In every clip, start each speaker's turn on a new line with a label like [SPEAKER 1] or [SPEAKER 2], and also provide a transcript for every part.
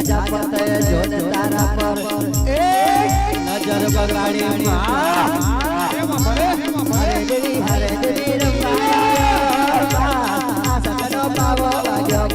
[SPEAKER 1] રાજા પતે જોને તારા પર નજર બગાડી હરે દેવી રંગા સતનો પાવો વાગ્યો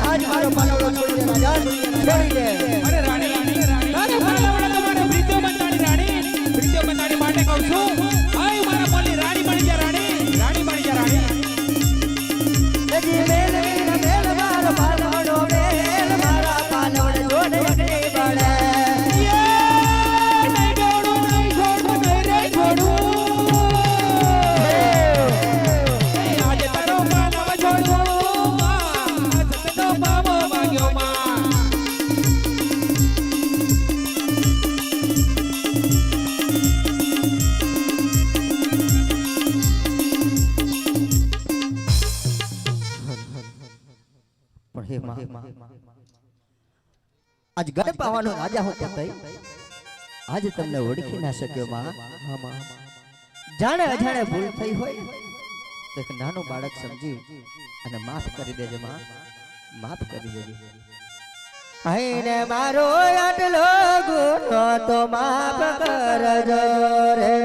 [SPEAKER 1] आज मारो पालवड़ो छोड़ी दे राजा छोड़ी दे अरे रानी रानी रानी पालवड़ो તમારે પ્રીત્યો બંધાણી રાણી પ્રીત્યો બંધાણી માટે કહું છું આય મારા બોલી રાણી બની જા રાણી બની જા રાણી એ મેલ મારો પાલવડો મેલ મારા પાલવડો જોડે એકડે બળે એ નહીં છોડું નહીં રે છોડું આજે તારો પાલવ છોડું आज गढ़ पावानो राजा हो पतई आज तमने ओळखी ना शक्यो मां जाने अजाणे भूल થઈ હોય તો એક નાનો બાળક સમજી અને માફ કરી દેજે માં માફ કરી દેજે આઈને મારો આટલો ગુનો તો માફ કરજો રે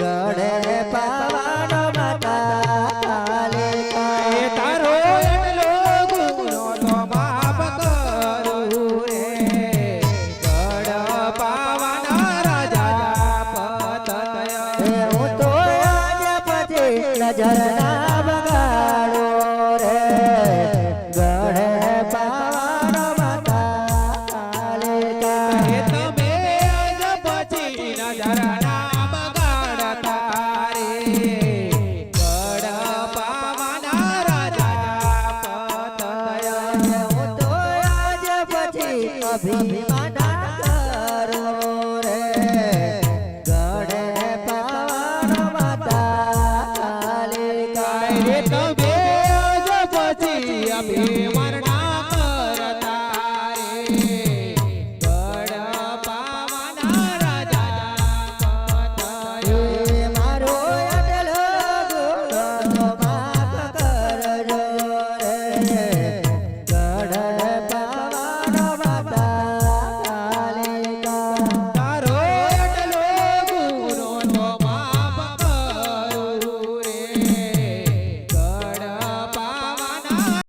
[SPEAKER 1] ગઢે પાવાનો માતા કાલિકા એ તારો આટલો ગુનો તો માફ કરું રે ગઢ પાવાના રાજા પતય હું તો આજ પછી નજર ના બગાડો રે ગઢે પાવાનો માતા કાલિકા એ તમે આજ પછી નજર ના બગાડતા રે ગઢ પાવાના રાજા પતય હું તો આજ પછી અભિ